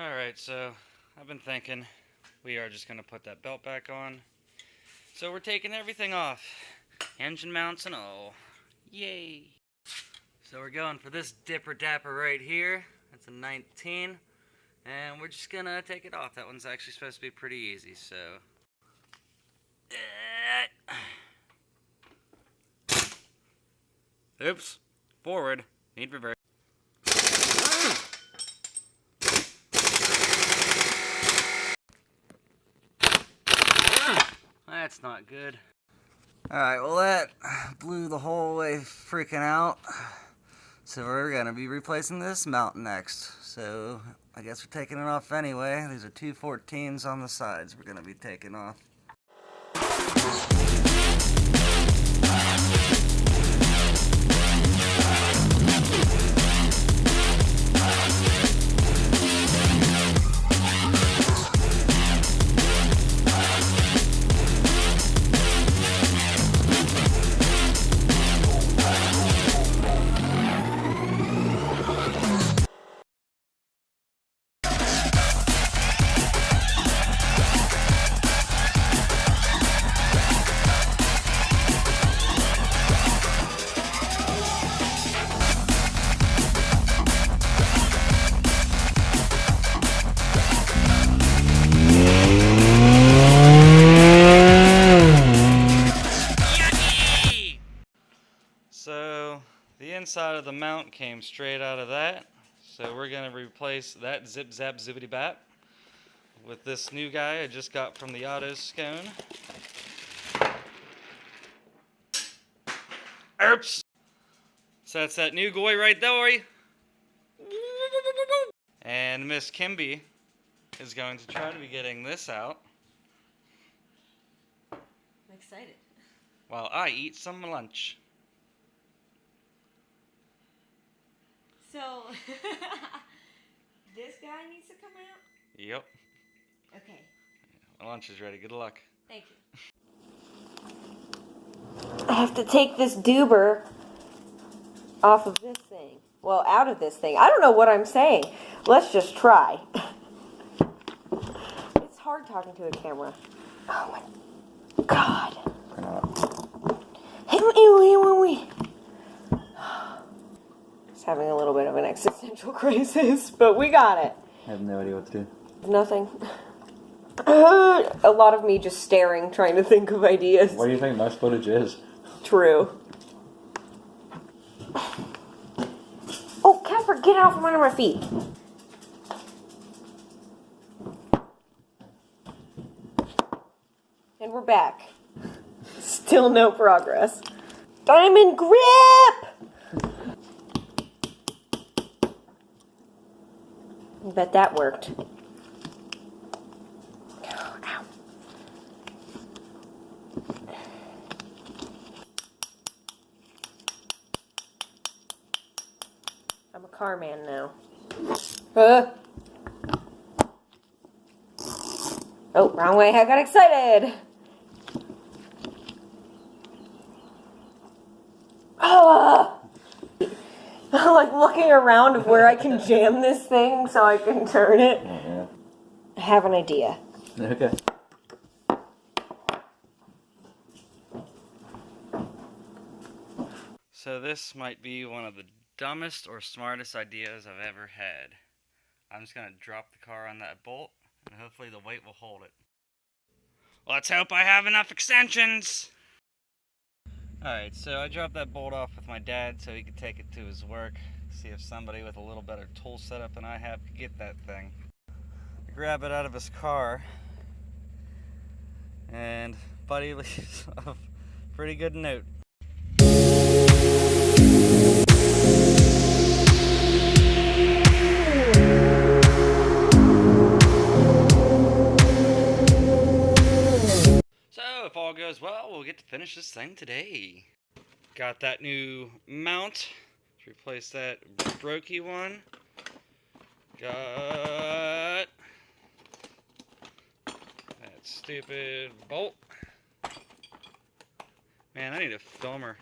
Alright, so I've been thinking we are just going to put that belt back on. So we're taking everything off. Engine mounts and all. Yay! So we're going for this dipper dapper right here. That's a 19. And we're just going to take it off. That one's actually supposed to be pretty easy, so... Oops. Forward. Need reverse. That's not good. Alright, well that blew the whole way freaking out. So we're going to be replacing this mount next. So I guess we're taking it off anyway. These are two 14s on the sides we're going to be taking off. So the inside of the mount came straight out of that. So we're going to replace that zip zap zippity bap with this new guy I just got from the auto scone. Oops! So that's that new guy right there. And Miss Kimby is going to try to be getting this out. I'm excited. While I eat some lunch. So, this guy needs to come out? Yep. Okay. My lunch is ready. Good luck. Thank you. I have to take this doober off of this thing. Well, out of this thing. I don't know what I'm saying. Let's just try. It's hard talking to a camera. Oh my God. It's having a little bit of an existential crisis, but we got it. I have no idea what to do. Nothing. A lot of me just staring, trying to think of ideas. What do you think most footage is? True. Oh, Casper, get out from under my feet. And we're back. Still no progress. Diamond grip! I bet that worked. Ow. I'm a car man now. Oh, wrong way. I got excited. I'm like looking around of where I can jam this thing so I can turn it. Oh, yeah. I have an idea. Okay. So this might be one of the dumbest or smartest ideas I've ever had. I'm just going to drop the car on that bolt, and hopefully the weight will hold it. Let's hope I have enough extensions! Alright, so I dropped that bolt off with my dad so he could take it to his work, see if somebody with a little better tool setup than I have could get that thing. I grab it out of his car, and Buddy leaves a pretty good note. If all goes well, we'll get to finish this thing today. Got that new mount. Let's replace that brokey one. Got that stupid bolt. Man, I need a filmer.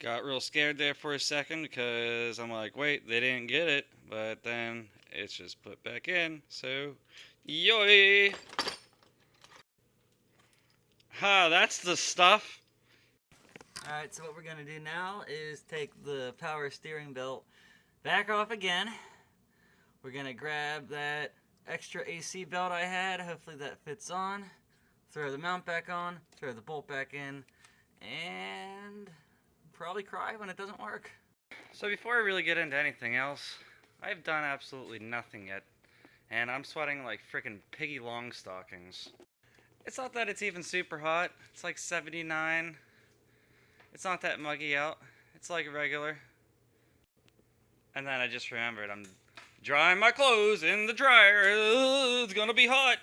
Got real scared there for a second because I'm like, wait, they didn't get it, but then it's just put back in, so yoy! Ha, that's the stuff. Alright, so what we're gonna do now is take the power steering belt back off again. We're gonna grab that extra AC belt I had, hopefully that fits on, throw the mount back on, throw the bolt back in, and probably cry when it doesn't work. So before I really get into anything else, I've done absolutely nothing yet, and I'm sweating like frickin' piggy long stockings. It's not that it's even super hot, it's like 79. It's not that muggy out, it's like regular. And then I just remembered I'm drying my clothes in the dryer, it's gonna be hot,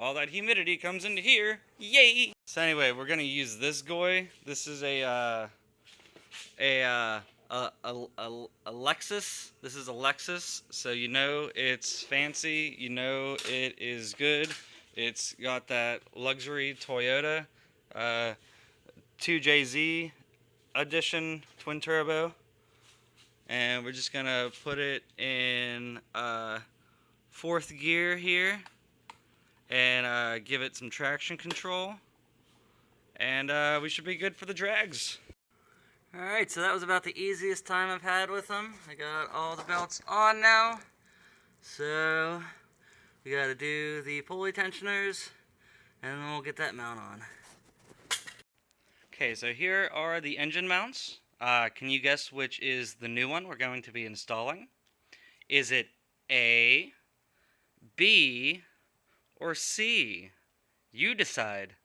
all that humidity comes into here, yay! So anyway, we're gonna use this guy. This is a Lexus. This is a Lexus, so you know it's fancy, you know it is good. It's got that luxury Toyota 2JZ edition twin turbo, and we're just gonna put it in fourth gear here and give it some traction control, and we should be good for the drags. Alright, so that was about the easiest time I've had with them. I got all the belts on now. So, we gotta do the pulley tensioners, and then we'll get that mount on. Okay, so here are the engine mounts. Can you guess which is the new one we're going to be installing? Is it A, B, or C? You decide.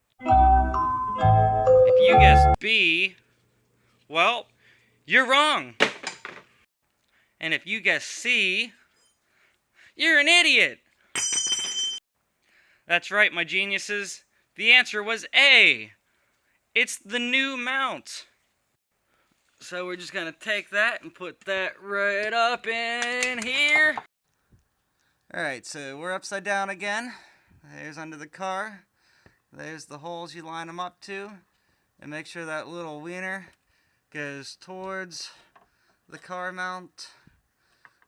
If you guess B, well, you're wrong. And if you guess C, you're an idiot. That's right, my geniuses. The answer was A. It's the new mount. So we're just gonna take that and put that right up in here. Alright, so we're upside down again. There's under the car. There's the holes you line them up to. And make sure that little wiener goes towards the car mount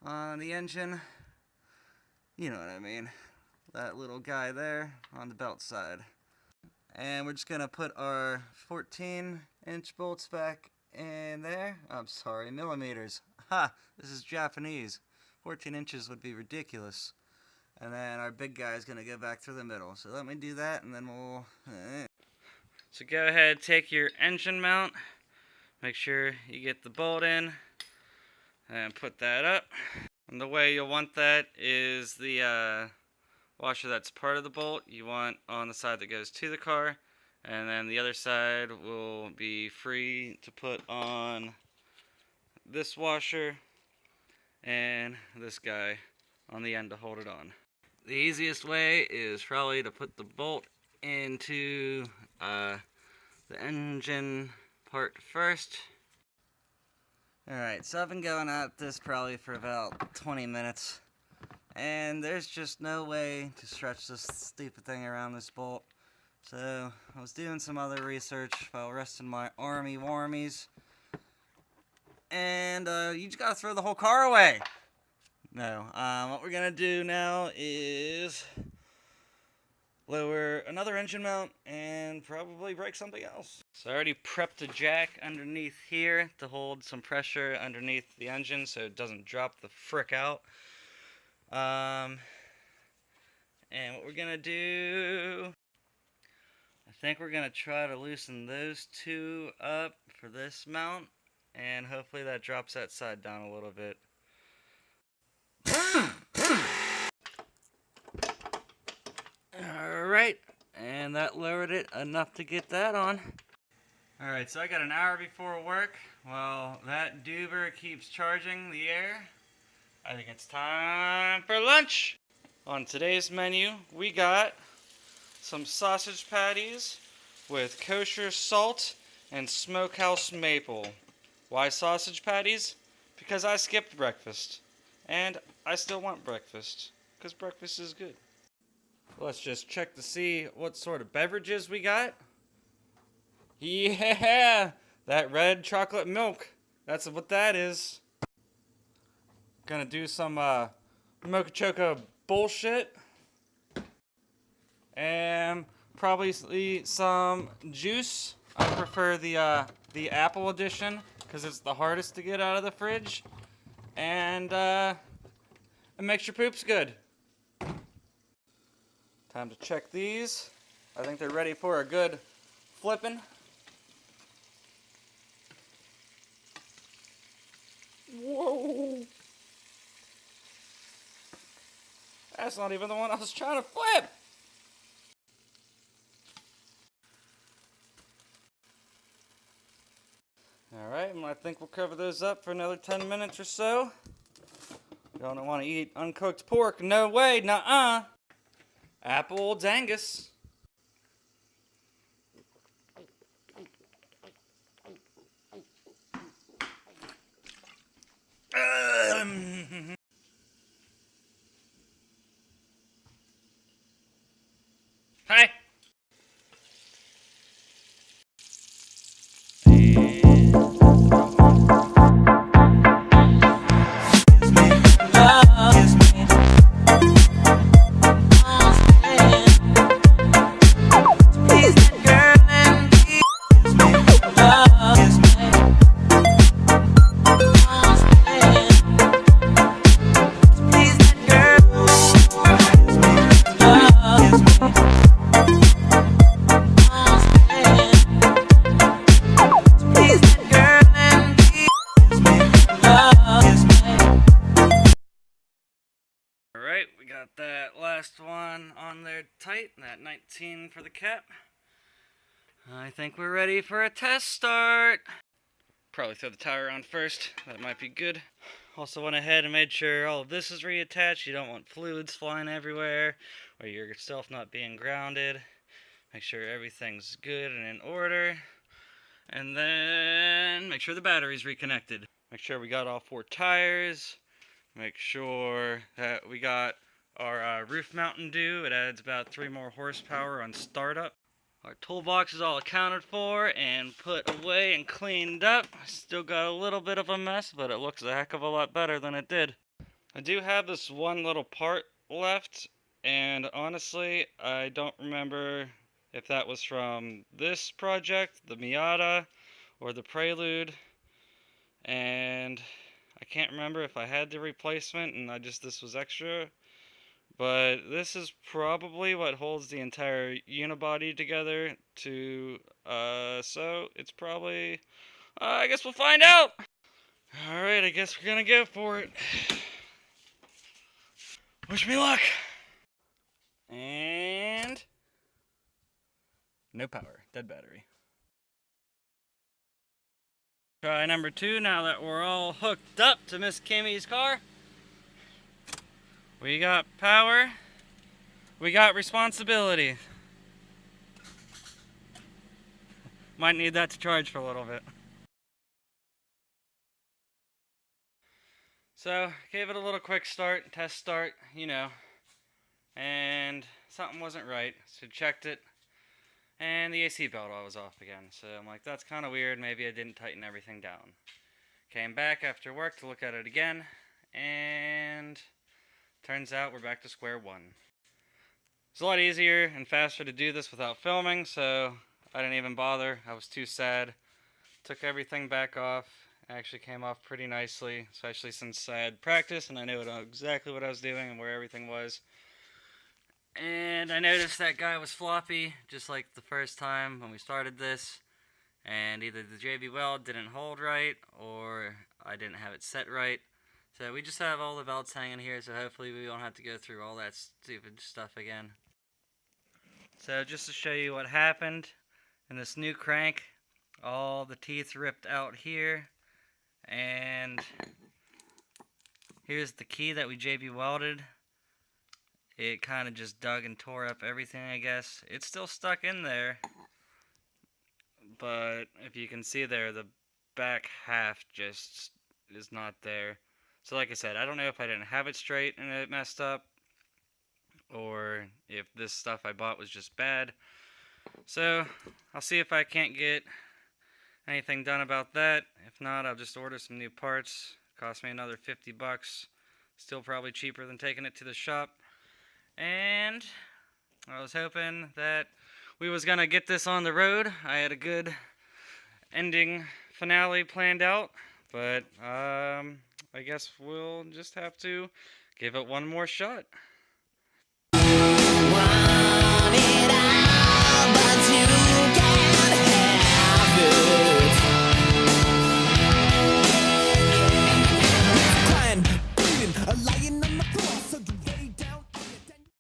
on the engine. You know what I mean. That little guy there on the belt side. And we're just going to put our 14-inch bolts back in there. I'm sorry, millimeters. Ha! This is Japanese. 14 inches would be ridiculous. And then our big guy is going to go back through the middle. So let me do that and then we'll... So go ahead, take your engine mount. Make sure you get the bolt in and put that up. And the way you'll want that is the washer that's part of the bolt you want on the side that goes to the car, and then the other side will be free to put on this washer and this guy on the end to hold it on. The easiest way is probably to put the bolt into the engine part first. Alright, so I've been going at this probably for about 20 minutes. And there's just no way to stretch this stupid thing around this bolt. So I was doing some other research while resting my army warmies. And you just gotta throw the whole car away. No, what we're gonna do now is lower another engine mount and probably break something else. So I already prepped a jack underneath here to hold some pressure underneath the engine so it doesn't drop the frick out. And what we're gonna do, I think we're gonna try to loosen those two up for this mount, and hopefully that drops that side down a little bit. Alright, and that lowered it enough to get that on. Alright, so I got an hour before work. Well, that doober keeps charging the air. I think it's time for lunch. On today's menu, we got some sausage patties with kosher salt and smokehouse maple. Why sausage patties? Because I skipped breakfast. And I still want breakfast, because breakfast is good. Let's just check to see what sort of beverages we got. Yeah, That red chocolate milk. That's what that is. Gonna do some mocha choco bullshit. And probably some juice. I prefer the apple edition because it's the hardest to get out of the fridge. And it makes your poops good. Time to check these. I think they're ready for a good flipping. Whoa! That's not even the one I was trying to flip! Alright, I think we'll cover those up for another 10 minutes or so. Don't want to eat uncooked pork. No way, nuh-uh. Apple dangus. Hi. Alright, we got that last one on there tight, that 19 for the cap. I think we're ready for a test start. Probably throw the tire on first, that might be good. Also went ahead and made sure all of this is reattached. You don't want fluids flying everywhere, or yourself not being grounded. Make sure everything's good and in order. And then make sure the battery's reconnected. Make sure we got all 4 tires. Make sure that we got our roof mountain due. It adds about 3 more horsepower on startup. Our toolbox is all accounted for and put away and cleaned up. Still got a little bit of a mess, but it looks a heck of a lot better than it did. I do have this one little part left, and honestly, I don't remember if that was from this project, the Miata, or the Prelude, and I can't remember if I had the replacement and this was extra, but this is probably what holds the entire unibody together so it's probably, I guess we'll find out! Alright, I guess we're gonna go for it. Wish me luck! And no power, dead battery. Try number 2 now that we're all hooked up to Miss Kimmy's car. We got power. We got responsibility. Might need that to charge for a little bit. So, gave it a little quick start, test start, and something wasn't right, so checked it, and the AC belt was off again. So I'm like, that's kind of weird, maybe I didn't tighten everything down. Came back after work to look at it again, and turns out we're back to square one. It's a lot easier and faster to do this without filming, so I didn't even bother. I was too sad. Took everything back off. Actually came off pretty nicely, especially since I had practice and I knew exactly what I was doing and where everything was. And I noticed that guy was floppy, just like the first time when we started this. And either the JB weld didn't hold right, or I didn't have it set right. So we just have all the belts hanging here, so hopefully we won't have to go through all that stupid stuff again. So just to show you what happened, in this new crank, all the teeth ripped out here, and here's the key that we JB welded. It kind of just dug and tore up everything, I guess. It's still stuck in there, but if you can see there, the back half just is not there. So like I said, I don't know if I didn't have it straight and it messed up, or if this stuff I bought was just bad. So I'll see if I can't get anything done about that. If not, I'll just order some new parts. Cost me another 50 bucks. Still probably cheaper than taking it to the shop. And I was hoping that we was gonna get this on the road. I had a good ending finale planned out, but I guess we'll just have to give it one more shot.